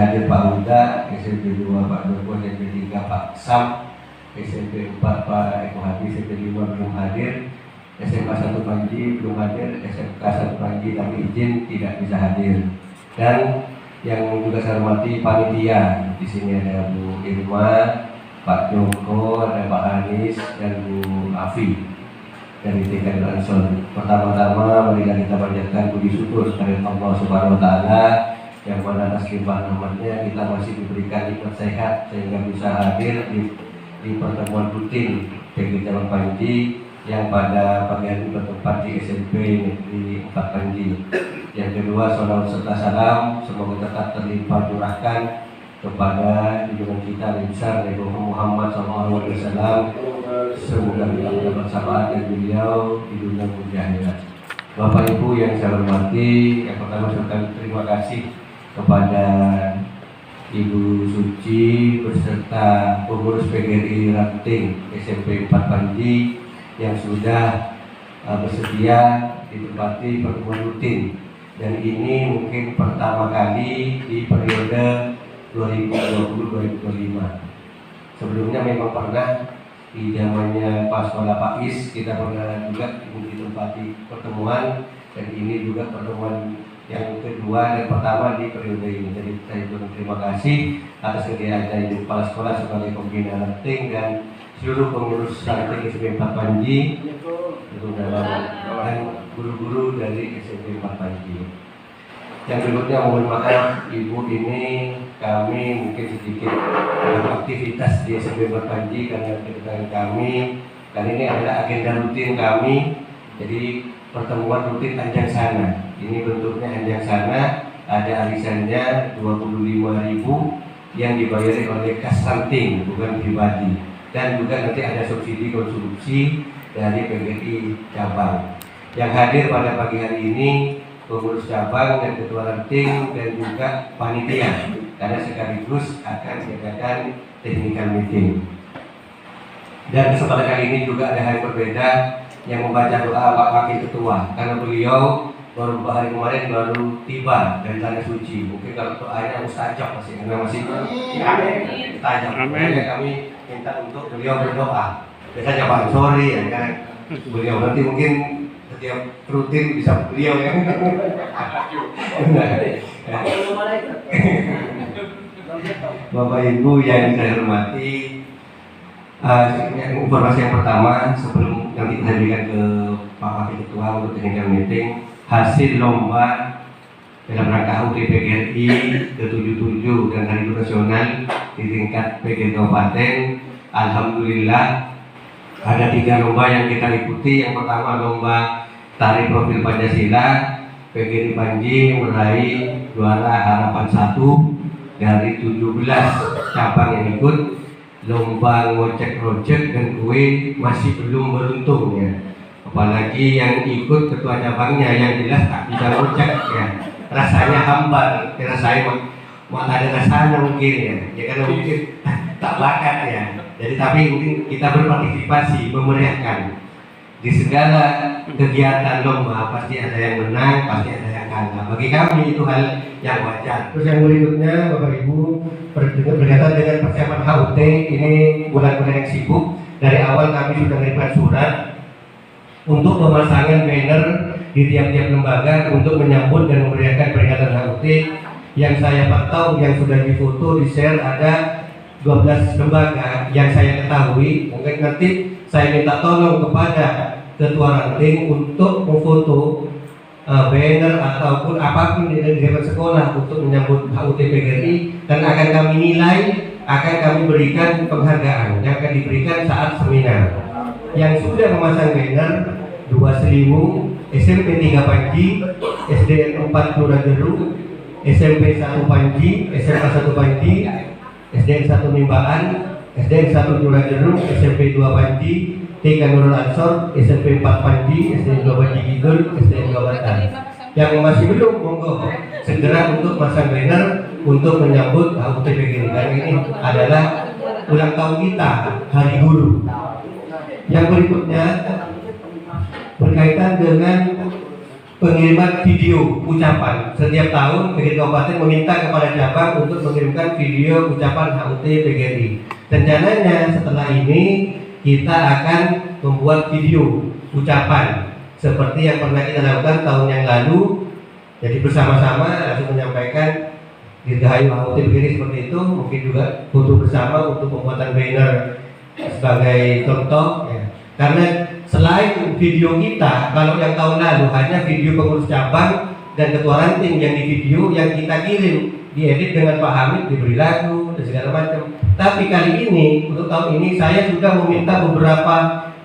hadir Pak Huda, SMP 2 Pak Doko, SMP 3 Pak Sam, SMP 4 Pak Eko Hadi, SMP 5 belum hadir, SMA 1 Panji belum hadir, SMK 1 Panji tapi izin tidak bisa hadir. Dan yang juga saya hormati panitia, di sini ada Bu Irma, Pak Joko, ada Pak Anies, dan Bu Afi dari TK Ansor. Pertama-tama marilah kita panjatkan puji syukur kepada Allah Subhanahu Wa Taala yang mana atas limpah rahmatnya kita masih diberikan nikmat sehat sehingga bisa hadir di pertemuan rutin PG Cabang Panji yang pada pagi hari bertempat di SMP Negeri 4 Panji. Yang kedua, salawat serta salam semoga tetap terlimpah curahkan kepada junjungan kita Nabi besar Nabi Muhammad SAW. Semoga kita mendapat syafaat dari beliau di dunia dan akhirat. Bapak Ibu yang saya hormati, yang pertama saya terima kasih kepada Ibu Suci beserta pengurus PGRI Ranting SMP 4 Panji yang sudah bersedia ditempati pertemuan rutin, dan ini mungkin pertama kali di periode 2020-2025. Sebelumnya memang pernah di zamannya Pak Sekolah Pak Is kita pernah juga ditempati pertemuan, dan ini juga pertemuan yang kedua dan pertama di periode ini. Jadi saya terima kasih atas kehadiran Ibu Kepala Sekolah sebagai pembina ranting dan seluruh pengurus ranting SMP 4 Panji dan guru-guru dari SMP 4 Panji. Yang berikutnya mohon maaf Ibu, ini kami mungkin sedikit aktivitas di SMP 4 Panji karena kedatangan kami, dan ini adalah agenda rutin kami. Jadi pertemuan rutin Anjang Sana. Ini bentuknya Anjang Sana, ada arisannya 25.000 yang dibayari oleh kas ranting bukan pribadi, dan juga nanti ada subsidi konsumsi dari PGRI cabang. Yang hadir pada pagi hari ini pengurus cabang dan ketua ranting dan juga panitia, karena sekaligus akan diadakan technical meeting. Dan kesempatan kali ini juga ada hal berbeda yang membaca doa Pak Wakil Ketua, karena beliau baru hari kemarin baru tiba dari tanah suci. Mungkin kalau doanya mustajab masih, karena masih mustajab. Makanya kami minta untuk beliau berdoa. Biasanya Pak Sori ya kan, beliau nanti mungkin setiap rutin bisa beliau ya. Bapak Ibu yang saya hormati, informasi yang pertama sebelum nanti kita berikan ke Pak Wakil Ketua untuk technical meeting, hasil lomba dalam rangka HUT PGRI ke-77 dan Hari Guru Nasional di tingkat PGRI Kabupaten. Alhamdulillah ada 3 lomba yang kita ikuti. Yang pertama lomba tari profil Pancasila, PGRI Panji meraih juara harapan 1 dari 17 cabang yang ikut. Lomba ngocek rojek dan kue masih belum beruntung ya, apalagi yang ikut ketua cabangnya yang jelas tak bisa ngocek ya, rasanya hambar, dirasain mau ada rasanya mungkin ya karena mungkin tak bakat ya. Jadi tapi mungkin kita berpartisipasi memeriahkan di segala kegiatan lomba, pasti ada yang menang, pasti ada yang kalah. Bagi kami itu hal yang wajar. Terus yang berikutnya Bapak Ibu berkaitan dengan persiapan HUT, ini bulan-bulan yang sibuk. Dari awal kami sudah mengirimkan surat untuk pemasangan banner di tiap-tiap lembaga untuk menyambut dan memeriahkan peringatan HUT. Yang saya pantau, yang sudah difoto, di-share ada 12 lembaga yang saya ketahui. Mungkin nanti saya minta tolong kepada ketua ranting untuk memfoto banner ataupun apapun di depan sekolah untuk menyambut HUT PGRI, dan akan kami nilai, akan kami berikan penghargaan yang akan diberikan saat seminar. Yang sudah memasang banner 2 Selimu, SMP 3 Panji, SDN 4 Turageru, SMP 1 Panji, SMA 1 Panji, SDN 1 Mimbaan, SDN 1 Turageru, SMP 2 Panji, TK Nurul Ansor, SMP 4 Panji, SDN 2 Panji Kidul, SDN 2 Batan. Yang masih belum, monggo segera untuk pasang banner untuk menyambut HUT PGRI, karena ini adalah ulang tahun kita, Hari Guru. Yang berikutnya berkaitan dengan pengiriman video ucapan. Setiap tahun PGRI Kabupaten meminta kepada cabang untuk mengirimkan video ucapan HUT PGRI. Rencananya setelah ini kita akan membuat video ucapan seperti yang pernah kita lakukan tahun yang lalu. Jadi bersama-sama langsung menyampaikan Dirgahayu HUT PGRI seperti itu. Mungkin juga foto bersama untuk pembuatan banner sebagai contoh ya. Karena selain video kita, kalau yang tahun lalu hanya video pengurus cabang dan ketua ranting yang di video yang kita kirim, diedit dengan Pak Hamid, diberi lagu dan segala macam. Tapi kali ini untuk tahun ini saya sudah meminta beberapa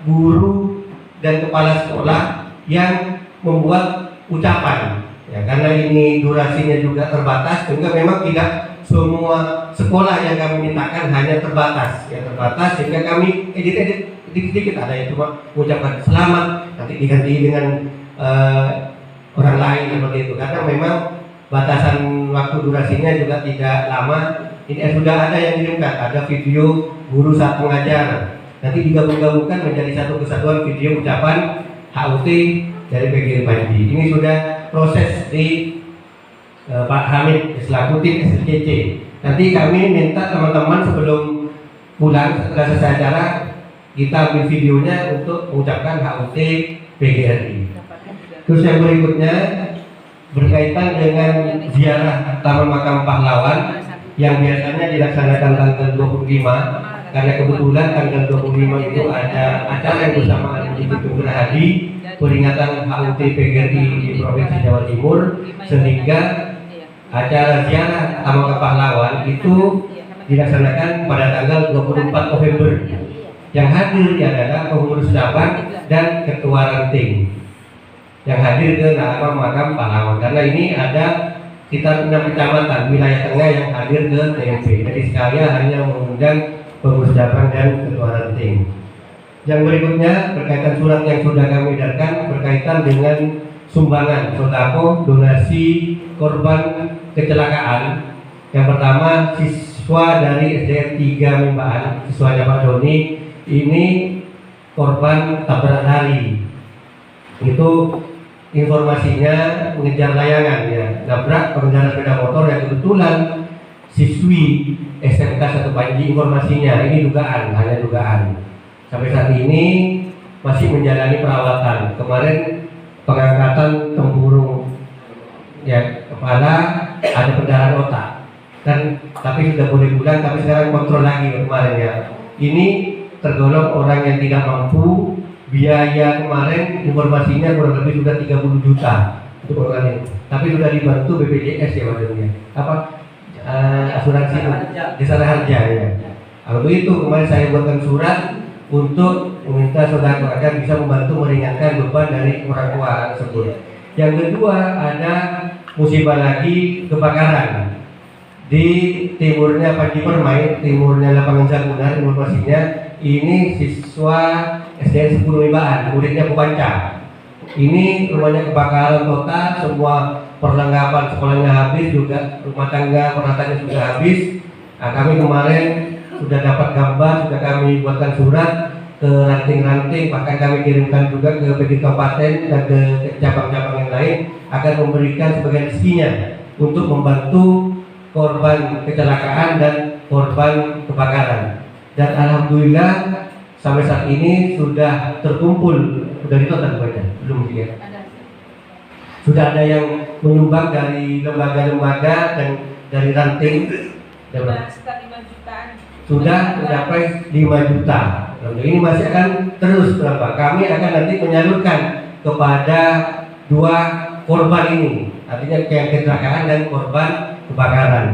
guru dan kepala sekolah yang membuat ucapan. Ya, karena ini durasinya juga terbatas, sehingga memang tidak semua sekolah yang kami mintakan hanya terbatas, sehingga kami edit sedikit ada yang cuma mengucapkan selamat, nanti diganti dengan orang lain seperti itu. Karena memang batasan waktu durasinya juga tidak lama. Ini sudah ada yang dikirimkan, ada video guru saat mengajar. Nanti digabung-gabungkan menjadi satu kesatuan video ucapan HUT dari PGRI Panji. Ini sudah proses di Pak Hamid selaku tim SLCC. Nanti kami minta teman-teman sebelum pulang setelah selesai acara kita ambil videonya untuk mengucapkan HUT PGRI. Terus yang berikutnya berkaitan dengan ziarah Taman Makam Pahlawan yang biasanya dilaksanakan tanggal 25, karena kebetulan tanggal 25 itu ada acara yang bersamaan di Gedung Gerahadi peringatan HUT PGRI di Provinsi Jawa Timur, sehingga acara ziarah Taman Makam Pahlawan itu dilaksanakan pada tanggal 24 November. Yang hadir adalah pengurus cabang dan ketua ranting yang hadir ke Taman Makam Pahlawan, karena ini ada sekitar 6 kecamatan wilayah tengah yang hadir ke TMP. Jadi sekalian hanya mengundang pengurus cabang dan ketua ranting. Yang berikutnya berkaitan surat yang sudah kami edarkan berkaitan dengan sumbangan sodako donasi korban kecelakaan. Yang pertama, siswa dari SDN 3 Mimbaan, siswanya Pak Doni, ini korban tabrak lari. Itu informasinya mengejar layangan ya, nabrak pengendara sepeda motor yang kebetulan siswi SMK 1 Panji. Informasinya ini dugaan, hanya dugaan. Sampai saat ini masih menjalani perawatan. Kemarin pengangkatan tempurung ya kepala, ada pendarahan otak. Dan tapi sudah boleh pulang, tapi sekarang kontrol lagi kemarin ya. Ini tergolong orang yang tidak mampu. Biaya kemarin informasinya kurang lebih sudah 30 juta untuk orang ini. Tapi sudah dibantu BPJS ya wajahnya. Apa asuransi Jasara Harja ya. Kalau itu kemarin saya buatkan surat untuk meminta saudara agar bisa membantu meringankan beban dari orang tua tersebut. Yang kedua, ada musibah lagi kebakaran di timurnya Panji Permai, timurnya lapangan Jagunar. Informasinya ini siswa SDN 10 Mimbaan, muridnya Kupanca. Ini rumahnya kebakaran total, semua perlengkapan sekolahnya habis, juga rumah tangga peralatannya sudah habis. Nah, kami kemarin sudah dapat gambar, sudah kami buatkan surat ke ranting-ranting, bahkan kami kirimkan juga ke PGRI Kabupaten dan ke cabang-cabang yang lain agar memberikan sebagian rezekinya untuk membantu korban kecelakaan dan korban kebakaran. Dan alhamdulillah sampai saat ini sudah terkumpul, sudah ditotal belum ya? Sudah ada yang menyumbang dari lembaga-lembaga dan dari ranting. Sudah mencapai 5 juta. Ini masih akan terus berapa? Kami akan nanti menyalurkan kepada 2 korban ini, artinya kecelakaan dan korban kebakaran.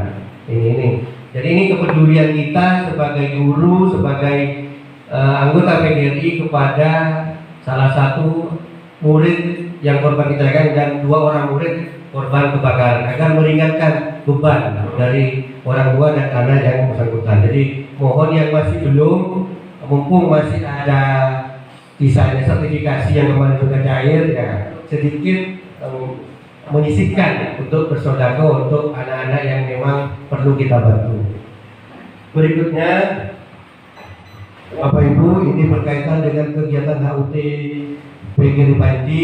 Ini. Jadi ini kepedulian kita sebagai guru, sebagai anggota PGRI kepada salah satu murid yang korban kecelakaan dan 2 orang murid korban kebakaran agar meringankan beban dari orang tua dan anak yang bersangkutan. Jadi mohon yang masih belum, mumpung masih ada kisahnya sertifikasi yang kemarin sudah cair ya, sedikit menyisihkan untuk bersodako untuk anak-anak yang memang perlu kita bantu. Berikutnya Bapak Ibu, ini berkaitan dengan kegiatan HUT PGRI Panji.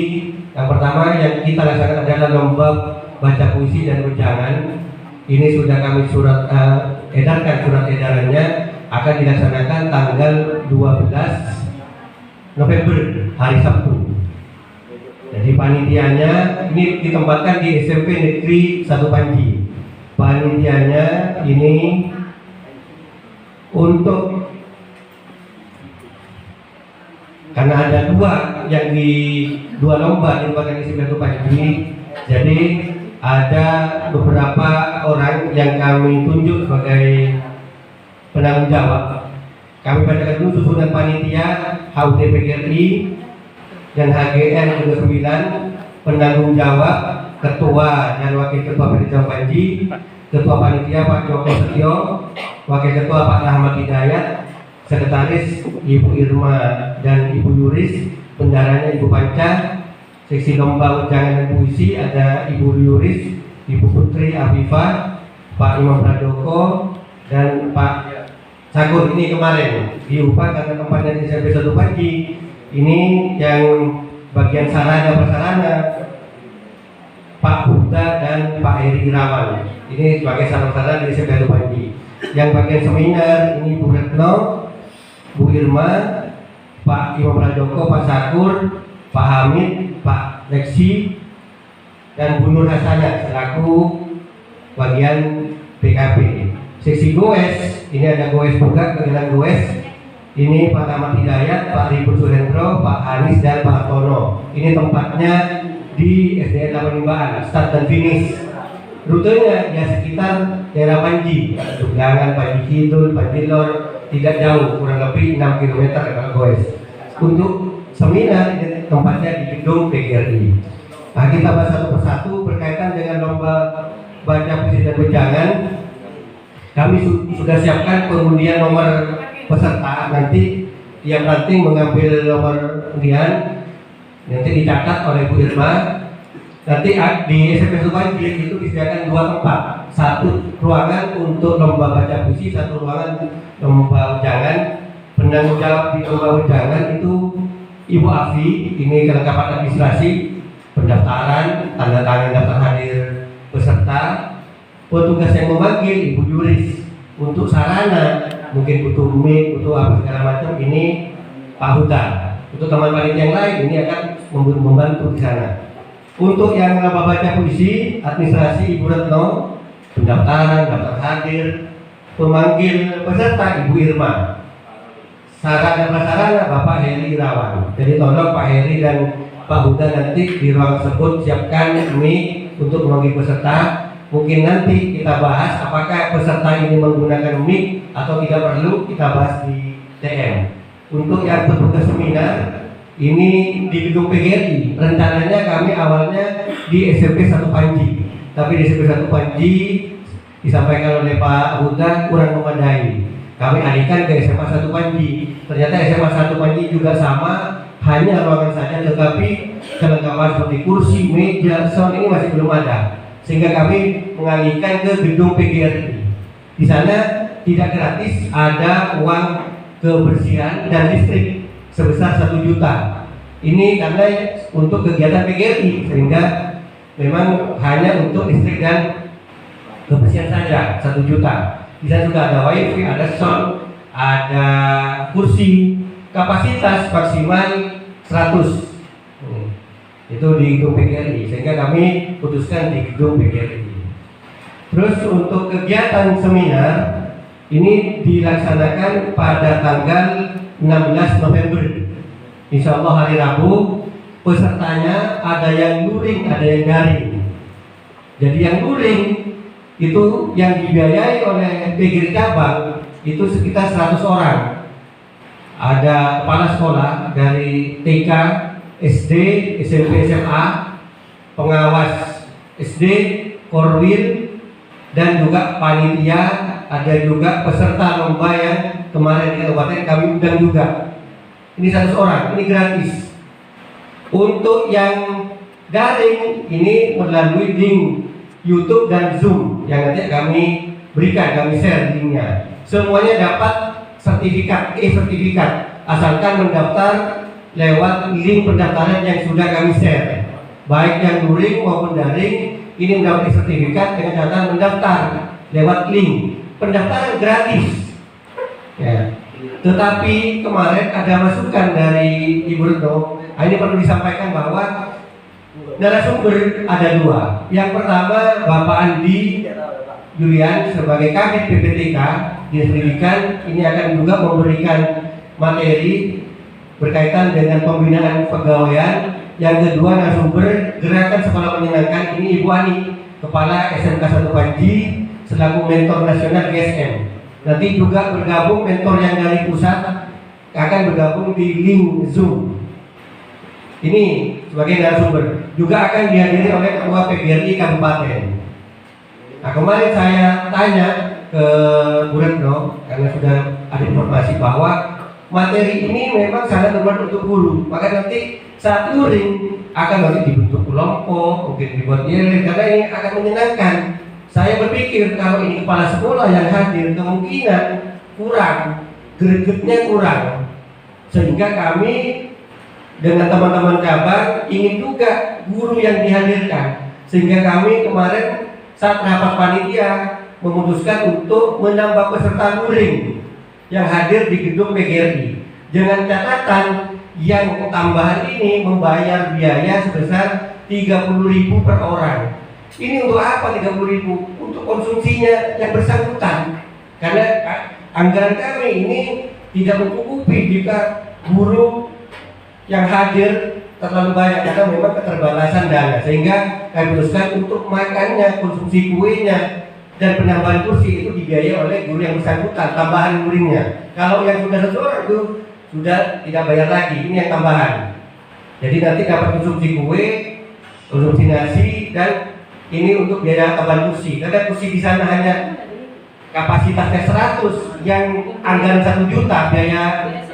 Yang pertama yang kita laksanakan adalah lomba baca puisi dan wejangan. Ini sudah kami edarkan surat edarannya, akan dilaksanakan tanggal 12 November hari Sabtu. Jadi panitianya ini ditempatkan di SMP Negeri 1 Panji. Panitianya ini untuk, karena ada dua lomba ditempatkan di SMP 1 Panji. Jadi ada beberapa orang yang kami tunjuk sebagai penanggung jawab. Kami bacakan dulu susunan panitia HUT PGRI dan HGN juga 9, penanggung jawab, ketua dan wakil ketua panitia Panji, ketua panitia Pak Joko Setio, wakil ketua Pak Rahmat Hidayat, sekretaris Ibu Irma dan Ibu Yuris, bendaranya Ibu Panca. Seksi lomba wejangan dan puisi ada Ibu Yuris, Ibu Putri Afifah, Pak Imam Pradoko, dan Pak Cagur. Ini kemarin diubah karena tempatnya di SMP 1 Panji. Ini yang bagian sarana prasarana Pak Buddha dan Pak Heri Irawan. Ini sebagai sarana di SMP 1 Panji. Yang bagian seminar ini Bu Retno, Bu Irma, Pak Imam Pradoko, Pak Sakur, Pak Hamid, Pak Leksi, dan Bu Nur Hasanah selaku bagian PKP. Seksi goes, ini ada goes buka, kegiatan goes. Ini Pak Rahmat Hidayat, Pak Ribut Suhendro, Pak Anis, dan Pak Tono. Ini tempatnya di SDN 8 Limbaan, start dan finish. Rutenya ya sekitar daerah Panji, Dugangan, Panji Kidul, Panji Lor, tidak jauh, kurang lebih 6 km kalau goes. Untuk seminar ini tempatnya di gedung PGRI. Nah, kita bahas satu persatu berkaitan dengan lomba baca puisi dan wejangan. Kami sudah siapkan pengundian nomor peserta. Nanti yang penting mengambil nomor undian, nanti dicatat oleh Bu Irma. Nanti di SMP 1 Panji itu disediakan 2 tempat, satu ruangan untuk lomba baca puisi, satu ruangan lomba wejangan. Penanggung jawab di lomba wejangan itu Ibu Afi, ini kelengkapan administrasi, pendaftaran, tanda tangan daftar hadir peserta. Petugas yang memanggil Ibu Yuris. Untuk sarana, mungkin butuh mic, butuh apa segala macam, ini Pak Huta. Untuk teman panitia yang lain, ini akan membantu di sana. Untuk yang lomba baca puisi, administrasi Ibu Retno, pendaftaran, daftar hadir, pemanggil peserta Ibu Irma. Sarana prasarana Bapak Heri Irawan. Jadi tolong Pak Heri dan Pak Huda nanti di ruang tersebut siapkan mic untuk memanggil peserta. Mungkin nanti kita bahas apakah peserta ini menggunakan mic atau tidak perlu, kita bahas di TM. Untuk yang petugas seminar ini di gedung PGRI. Rencananya kami awalnya di SMP 1 Panji, tapi di SMP 1 Panji disampaikan oleh Pak Huda kurang memadai. Kami alihkan ke SMA 1 Panji. Ternyata SMA 1 Panji juga sama, hanya ruangan saja, tetapi kelengkapan seperti kursi, meja, sound ini masih belum ada. Sehingga kami mengalihkan ke gedung PGRI. Di sana tidak gratis, ada uang kebersihan dan listrik sebesar 1 juta. Ini karena untuk kegiatan PGRI, sehingga memang hanya untuk listrik dan kebersihan saja 1 juta. Di sana juga ada wifi, ada sound, ada kursi, kapasitas maksimal 100. Itu di gedung PGRI, sehingga kami putuskan di gedung PGRI. Terus untuk kegiatan seminar ini dilaksanakan pada tanggal 16 November. Insya Allah hari Rabu. Pesertanya ada yang luring, ada yang daring. Jadi yang luring itu yang dibiayai oleh PGRI cabang itu sekitar 100 orang. Ada kepala sekolah dari TK, SD, SMP, SMA, pengawas SD, korwil, dan juga panitia. Ada juga peserta lomba yang kemarin di kabupaten kami undang juga. Ini 100 orang, ini gratis. Untuk yang daring ini melalui link YouTube dan Zoom yang nanti kami berikan, kami share linknya. Semuanya dapat sertifikat, sertifikat, asalkan mendaftar lewat link pendaftaran yang sudah kami share, baik yang luring maupun daring. Ini mendapat sertifikat dengan catatan mendaftar lewat link pendaftaran gratis. Ya. Tetapi kemarin ada masukan dari Ibu Retno. Ini perlu disampaikan bahwa narasumber ada dua. Yang pertama Bapak Andi Julian sebagai Kabid PPTK Dinas Pendidikan, ini akan juga memberikan materi berkaitan dengan pembinaan pegawaian. Yang kedua narasumber Gerakan Sekolah Menyenangkan, ini Ibu Ani, Kepala SMK 1 Panji selaku mentor nasional GSM. Nanti juga bergabung mentor yang dari pusat akan bergabung di link Zoom. Ini sebagai narasumber. Juga akan dihadiri oleh Ketua PGRI Kabupaten. Nah, kemarin saya tanya ke Bu Retno karena sudah ada informasi bahwa materi ini memang sangat bermanfaat untuk guru. Maka nanti saat luring akan nanti dibentuk kelompok, mungkin dibuat yearling, karena ini akan menyenangkan. Saya berpikir kalau ini kepala sekolah yang hadir kemungkinan kurang, gregetnya kurang, sehingga kami dengan teman-teman cabang ingin juga guru yang dihadirkan, sehingga kami kemarin saat rapat panitia memutuskan untuk menambah peserta luring yang hadir di gedung PGRI dengan catatan yang tambahan ini membayar biaya sebesar 30.000 per orang. Ini untuk apa 30.000? Untuk konsumsinya yang bersangkutan. Karena anggaran kami ini tidak mencukupi jika guru yang hadir terlalu banyak karena memang keterbatasan dana, sehingga kami putuskan untuk makannya, konsumsi kuenya dan penambahan kursi itu dibiayai oleh guru yang bersangkutan, tambahan luringnya. Kalau yang sudah seseorang itu sudah tidak bayar lagi, ini yang tambahan. Jadi nanti dapat konsumsi kue, konsumsi nasi, dan ini untuk biaya tambahan kursi. Karena kursi di sana hanya kapasitasnya 100, yang anggaran 1 juta biaya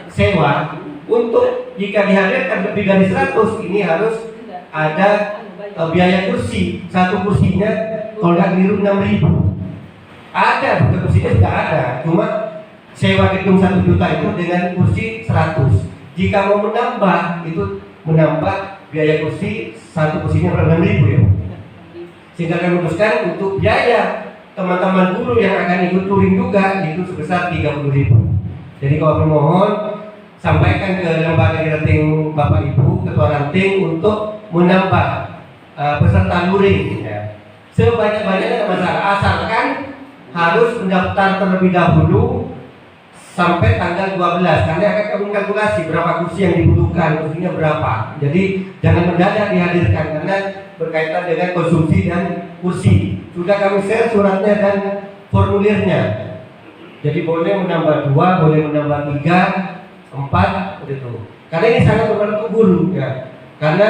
sewa. Untuk jika dihadirkan lebih dari 100, ini harus ada biaya kursi. Satu kursinya kalau nggak keliru 6.000. Ada, kursinya sudah ada, cuma sewa gedung 1 juta itu dengan kursi 100. Jika mau menambah, itu menambah biaya kursi, satu kursinya berapa 6.000 ya. Sehingga kami memutuskan untuk biaya teman-teman guru yang akan ikut touring juga itu sebesar 30.000. Jadi kalau mohon sampaikan ke lembaga di ranting Bapak Ibu, Ketua ranting untuk menambah peserta luring ya. Sebanyak-banyaknya masalah, asalkan harus mendaftar terlebih dahulu sampai tanggal 12 karena akan kami kalkulasi berapa kursi yang dibutuhkan, kursinya berapa. Jadi jangan mendadak dihadirkan karena berkaitan dengan konsumsi dan kursi. Sudah kami share suratnya dan formulirnya. Jadi boleh menambah 2, boleh menambah 3, 4 begitu. Karena ini sangat bermanfaat guru ya. Karena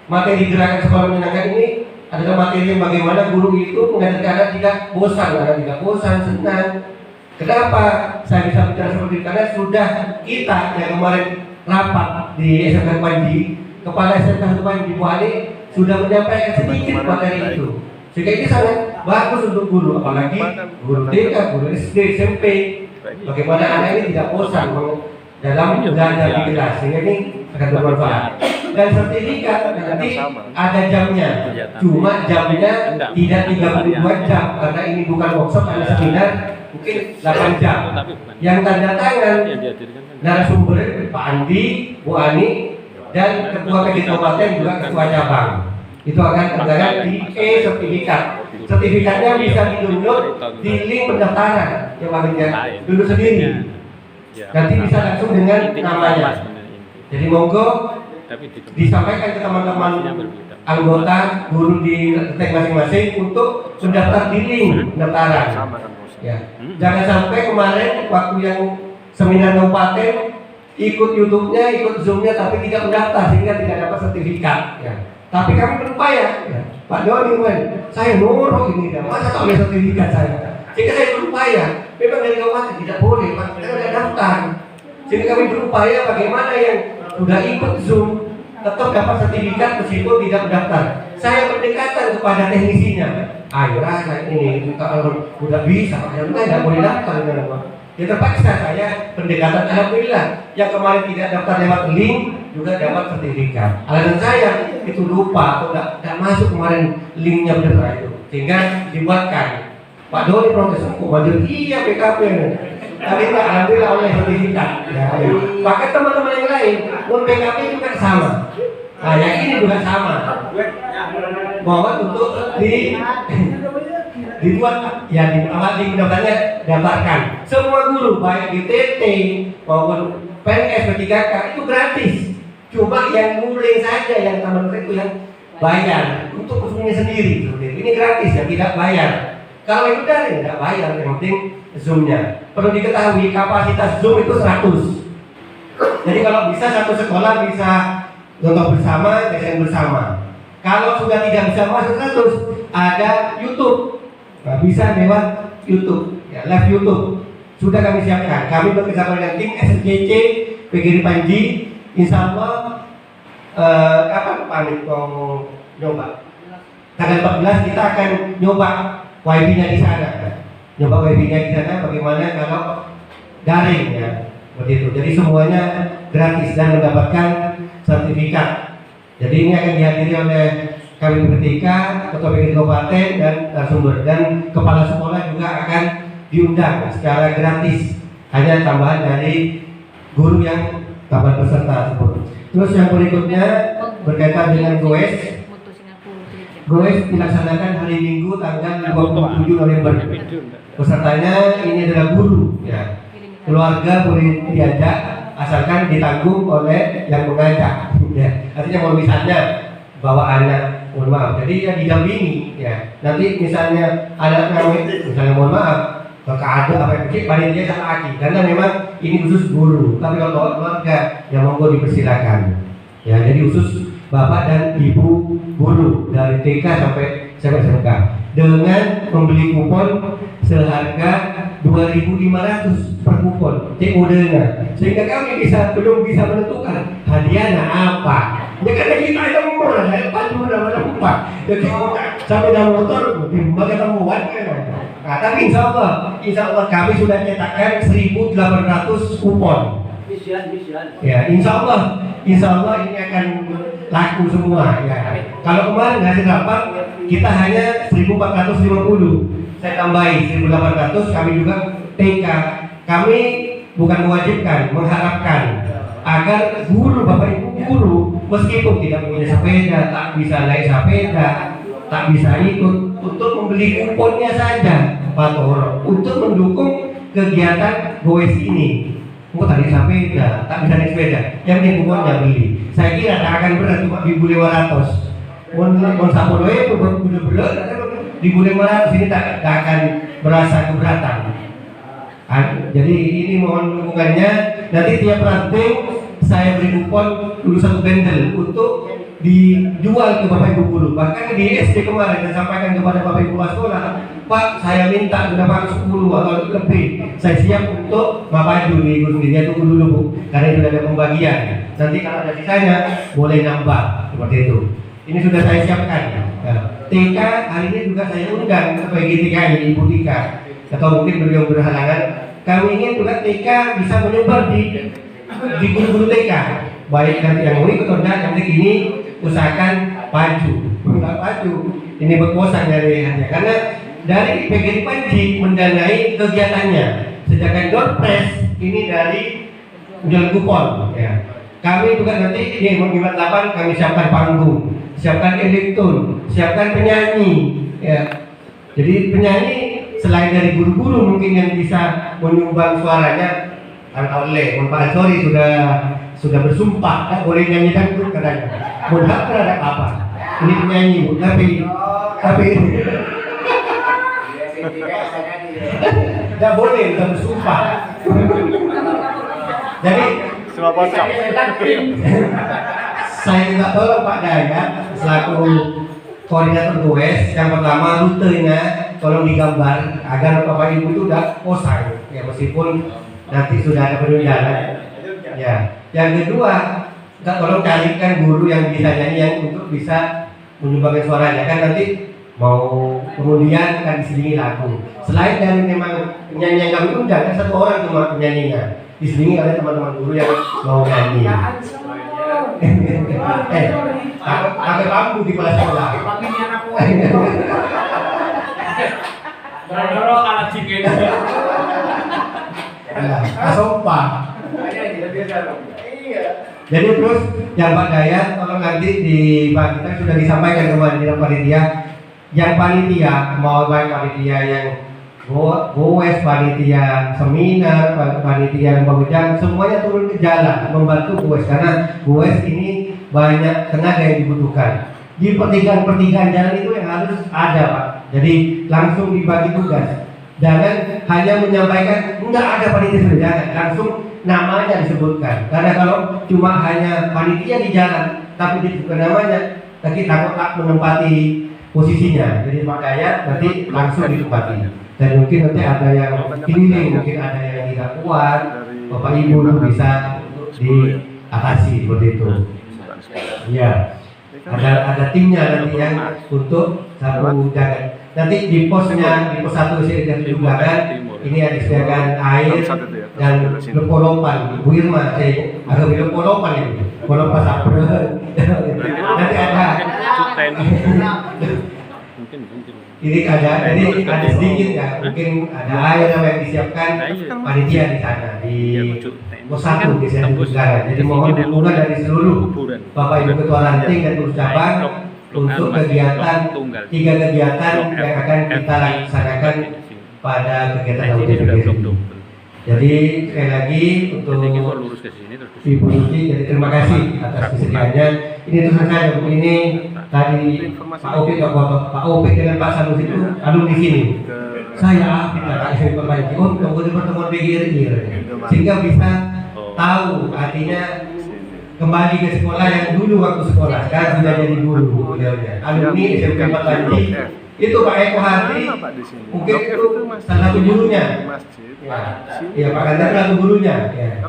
materi gerakan sekolah menyenangkan ini adalah materi yang bagaimana guru itu mengajarkan anak tidak bosan, senang. Kenapa saya bisa bicara seperti itu? Karena sudah kita yang kemarin rapat di SMK Panji, Kepala SMK Panji Bu Ali sudah menyampaikan sedikit materi itu. Sehingga ini sangat bagus untuk guru, apalagi guru TK, guru SD, SMP. Bagaimana anak ini tidak bosan dalam belajar di kelas, sehingga ini akan bermanfaat. Dan sertifikat nanti ada jamnya, cuma jamnya tidak 32 jam karena ini bukan workshop, ada seminar mungkin 8 jam. Yang tanda tangan narasumber Pak Andi, Bu Ani, dan Ketua PGRI Kabupaten juga Ketua Cabang. Itu akan terdapat di sertifikat. Sertifikatnya bisa di-download di link pendaftaran yang bagian dulu sendiri. Nanti bisa langsung dengan namanya. Jadi monggo disampaikan ke teman-teman anggota guru di ranting masing-masing untuk mendaftar di link pendaftaran. Ya. Jangan sampai kemarin waktu yang seminar kabupaten ikut YouTube-nya, ikut Zoom-nya tapi tidak mendaftar sehingga tidak dapat sertifikat. Ya. Tapi kami berupaya, ya. Pak Doni, saya nurut ini, masa tak boleh sertifikat saya? Sehingga saya berupaya. Memang dari kabupaten tidak boleh, Pak, kita tidak daftar. Sehingga kami berupaya bagaimana yang sudah ikut Zoom tetap dapat sertifikat meskipun tidak mendaftar. Saya berdekatan kepada teknisinya. Ayo rasa ini kalau sudah bisa, yang lain tidak boleh daftar. Ya terpaksa saya pendekatan, alhamdulillah yang kemarin tidak daftar lewat link juga dapat sertifikat. Alasan saya itu lupa atau tidak masuk kemarin linknya benar itu, sehingga dibuatkan. Pak Doni protes, kok maju iya PKP, tapi Pak alhamdulillah oleh sertifikat. Ya, bahkan teman-teman yang lain non PKP juga sama. Nah, yang ini juga sama. Bahwa untuk dibuat ya di pendaftarannya daftarkan semua guru baik di TT maupun PNS P3K itu gratis. Cuma yang nguling saja yang taman itu yang bayar untuk usulnya sendiri. Ini gratis ya, tidak bayar. Kalau itu daring tidak bayar, yang penting Zoom-nya. Perlu diketahui kapasitas Zoom itu 100. Jadi kalau bisa satu sekolah bisa nonton bersama, sesi bersama. Kalau sudah tidak bisa masuk 100, ada YouTube. Nah, bisa lewat YouTube, ya, live YouTube. Sudah kami siapkan. Kami bekerjasama dengan tim SLCC PGRI Panji. Insya Allah kapan Pak Amit mau nyoba? Tanggal 14 kita akan nyoba WiFi-nya di sana. Nyoba WiFi-nya di sana bagaimana kalau daring ya, seperti itu. Jadi semuanya gratis dan mendapatkan sertifikat. Jadi ini akan dihadiri oleh kami Ketika, Ketua PGRI Kabupaten dan narasumber, dan kepala sekolah juga akan diundang secara gratis. Hanya tambahan dari guru yang tambahan peserta tersebut. Terus yang berikutnya berkaitan dengan GOES. GOES dilaksanakan hari Minggu tanggal 27 November. Pesertanya ini adalah guru, ya. Keluarga boleh diajak asalkan ditanggung oleh yang mengajak. Ya. Artinya kalau misalnya bawa anak, mohon maaf, jadi ya didampingi, ya. Nanti misalnya anak misalnya mohon maaf, ada apa yang kecil, panitia sama aki, karena memang ini khusus guru. Tapi kalau keluarga, ya monggo dipersilakan. Ya, jadi khusus bapak dan ibu guru dari TK sampai SMK dengan membeli kupon seharga 2.500 per kupon COD-nya, sehingga kami belum bisa menentukan hadiahnya apa. Ya karena kita itu murah, ya padu nama lupa. Jadi sampai dalam motor dibaga temuan. Nah, tapi insya Allah kami sudah cetakkan 1.800 kupon. Ya, insya Allah ini akan laku semua. Ya. Kalau kemarin hasil rapat kita hanya 1.450. Saya tambahi 1.800. Kami juga TK. Kami bukan mewajibkan, mengharapkan agar guru, bapak ibu guru, meskipun tidak punya sepeda, tak bisa naik sepeda, tak bisa ikut, untuk membeli kuponnya saja, Pak Toro, untuk mendukung kegiatan GOES ini. Kok tadi sepeda, tak bisa naik sepeda, yang penting kuponnya beli. Saya kira tak akan berat, cuma 1.500. Mau sapolo itu bener-bener 1.500 ini tak akan merasa keberatan. Jadi ini mohon dukungannya. Nanti tiap ranting saya beri kupon dulu 1 bendel untuk dijual ke bapak ibu guru. Bahkan di SD kemarin saya sampaikan kepada bapak ibu sekolah, Pak, saya minta dapat 10 atau lebih. Saya siap untuk bapak ibu di guru sendiri, tunggu dulu Bu, karena itu ada pembagian. Nanti kalau ada sisanya boleh nambah, seperti itu. Ini sudah saya siapkan. Nah, TK hari ini juga saya undang ke PGTK ini, Ibu Tika, atau mungkin beliau berhalangan. Kami ingin juga TK bisa menyebar di guru-guru TK, baik nanti yang mau ikut atau tidak. Nanti ini usahakan maju. Ini berkuasa dari hanya karena dari PGRI Panji mendanai kegiatannya. Sedangkan Doorpress ini dari jual kupon. Ya. Kami juga nanti ini mengibat 8 kami siapkan panggung, siapkan elektron, siapkan penyanyi. Ya. Jadi penyanyi selain dari guru-guru mungkin yang bisa menyumbang suaranya, oleh Pak Ansori sudah bersumpah tak boleh nyanyi dangdut katanya. Mudah terhadap apa? Ini penyanyi Bu, tapi tidak boleh, sudah bersumpah. Jadi saya minta tolong Pak Dayat selaku koordinator GOES, yang pertama rutenya tolong digambar agar bapak ibu itu udah kosong ya, meskipun nanti sudah ada penunjangan ya. Yang kedua, tolong carikan guru yang bisa nyanyi, yang untuk bisa menyumbangkan suaranya, kan nanti mau kemudian akan diselingi lagu. Selain dari memang penyanyi yang kami undang, kan 1 orang cuma penyanyinya, diselingi oleh teman-teman guru yang mau nyanyi. pakai bambu di kepala sekolah. Dorong alat cikin. Sopan. Jadi terus yang Pak Dayat tolong nanti di kita sudah disampaikan kemarin di panitia. Yang panitia mau baik panitia yang goes, panitia seminar, panitia yang pembicara, semuanya turun ke jalan membantu goes karena goes ini banyak tenaga yang dibutuhkan. Di pertigaan jalan itu yang harus ada, Pak. Jadi langsung dibagi tugas. Jangan hanya menyampaikan enggak ada panitia sudah, jangan langsung namanya disebutkan. Karena kalau cuma hanya panitia di jalan tapi disebutkan namanya, nanti takut menempati posisinya. Jadi Pak Dayat nanti langsung ditempati. Dan mungkin nanti ada yang pilih, mungkin ada yang tidak kuat, Bapak Ibu itu bisa diatasi seperti itu. Iya. Ada timnya nanti yang untuk satu jaga. Nanti di posnya, di pos 1 saya juga kan, ini ada disediakan air dan lepolopan. Bu Irma, saya agak lepolopan ini, lepolopan sapre. Nanti ada. Ini ada sedikit ya, mungkin ada air yang disiapkan panitia di sana di pos 1 di sana juga. Jadi mohon dukungan dari seluruh Bapak Ibu Ketua Ranting dan Pengurus Cabang untuk kegiatan 3 kegiatan yang akan kita laksanakan pada kegiatan HUT PGRI. Jadi sekali lagi untuk Ibu Suci, jadi terima kasih atas kesediaannya. Ini tulisan saya Bu, ini tadi Pak Opik dengan Pak Sanusi itu alumni sini. Saya tidak kasih perbaiki untuk pertemuan PGRI sehingga bisa tahu artinya kembali ke sekolah yang dulu waktu sekolah. Sekarang sudah jadi guru beliaunya. Alumni SMP 4 Lanji. Itu Pak Eko Hadi, mungkin itu salah satu gurunya. Ya Pak Ganjar salah satu gurunya. Ya.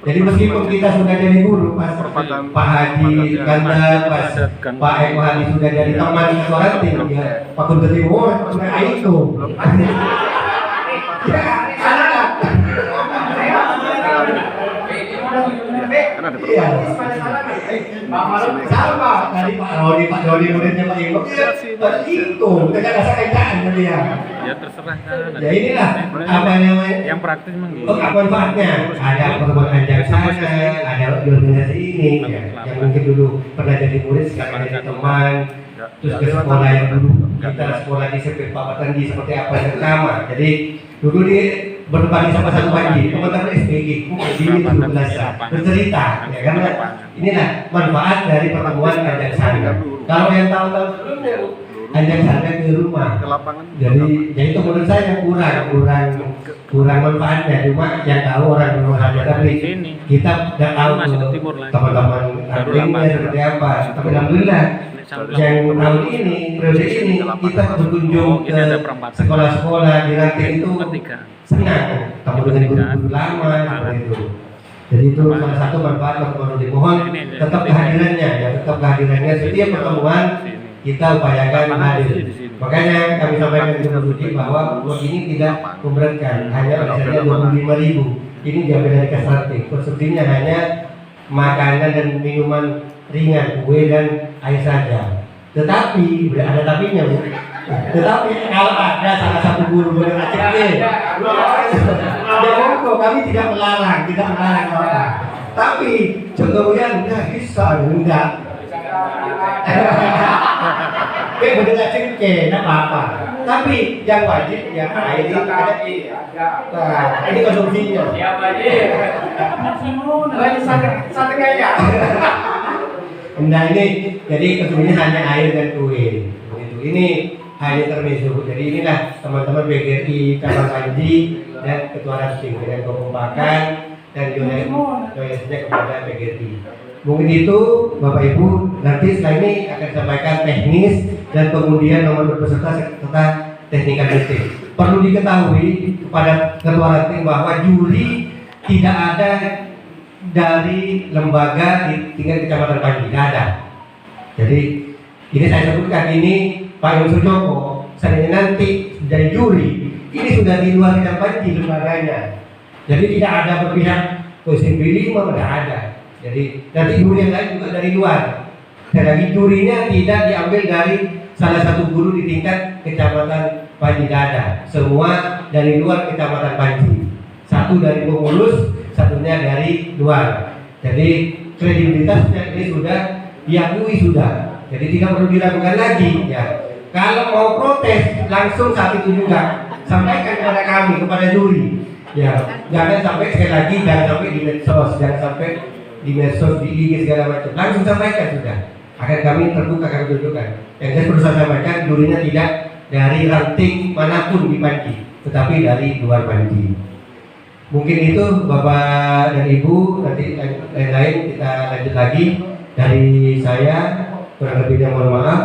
Jadi meskipun kita sudah jadi guru, pas Pak Haji Ganjar, pas Pak Eko Hadi sudah jadi teman Ketua Ranting, ya Pak Guntur Timur, sudah itu. Iya. Sama tadi Pak Dodi muridnya Pak Imam itu tidak ada kaitan dia. Ya terserah kan. Ya inilah apa namanya yang praktis memang gitu. Apa manfaatnya? Ada pertemuan anjak sana, ada organisasi ini ya, yang mungkin dulu pernah jadi murid sekarang jadi teman. Terus ke sekolah yang dulu kita sekolah di SMP Pak Batanji seperti apa yang sama. Jadi dulu dia berbagi sama satu pagi teman-teman SPG ini 17 bercerita ya karena inilah manfaat dari pertemuan ajak sana. Kalau yang tahun-tahun sebelumnya ajak sana ke rumah jadi itu menurut saya kurang manfaatnya, cuma yang tahu orang rumah saja tapi kita tidak tahu teman-teman artinya seperti apa. Tapi alhamdulillah yang tahun ini periode ini kita berkunjung ke sekolah-sekolah di Ranting itu senang ketemu dengan guru-guru lama seperti itu. Jadi itu salah satu manfaat pertemuan. Dimohon tetap kehadirannya ya, tetap kehadirannya setiap pertemuan kita upayakan hadir. Makanya kami sampaikan ke Bu Suci bahwa ini tidak memberatkan, hanya biasanya 25.000. Ini diambil dari kas Ranting. Konsumsinya hanya makanan dan minuman ringan, kue dan air saja. Tetapi ada tapinya Bu. Tetapi kalau ada salah satu guru yang aceh, kami tidak melarang orang. Tapi contohnya enggak bisa, enggak. Bener aceh, enggak apa-apa. Tapi yang wajib ya air ini konsumsinya. Siap wajib. Satu kaya. Nah ini jadi konsumsinya hanya air dan kue. Begitu. Ini hanya termesu. Jadi inilah teman-teman PGRI Cabang Panji dan Ketua Ranting dengan kekompakan dan donasinya kepada PGRI. Mungkin itu Bapak Ibu, nanti setelah ini akan disampaikan teknis dan kemudian nomor peserta serta teknikal meeting. Perlu diketahui kepada Ketua Ranting bahwa juri tidak ada dari lembaga di tingkat Kecamatan Panji, tidak ada. Jadi ini saya sebutkan ini Pak Yusuf Joko, seandainya nanti dari juri, ini sudah di luar Kecamatan Panji lembaganya. Jadi tidak ada berpihak ke SMP 5, tidak ada. Jadi nanti guru yang lain juga dari luar. Dan lagi jurinya tidak diambil dari salah satu guru di tingkat kecamatan Panji Dada. Semua dari luar kecamatan Panji. Satu dari pengurus, satunya dari luar. Jadi kredibilitasnya ini sudah diakui sudah. Jadi tidak perlu diragukan lagi ya. Kalau mau protes langsung saat itu juga sampaikan kepada kami, kepada juri. Ya, jangan sampai sekali lagi, jangan sampai di medsos, jangan sampai di medsos, di IG segala macam. Langsung sampaikan sudah. Akan kami terbuka, kami tunjukkan. Yang saya perlu saya sampaikan, jurinya tidak dari ranting manapun di Panji, tetapi dari luar Panji. Mungkin itu Bapak dan Ibu, nanti lain-lain kita lanjut lagi. Dari saya, kurang lebihnya mohon maaf.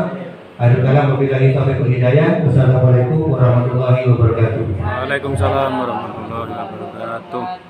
Adzubillah wabillahi taufiq wal hidayah. Wassalamualaikum warahmatullahi wabarakatuh. Waalaikumsalam warahmatullahi wabarakatuh.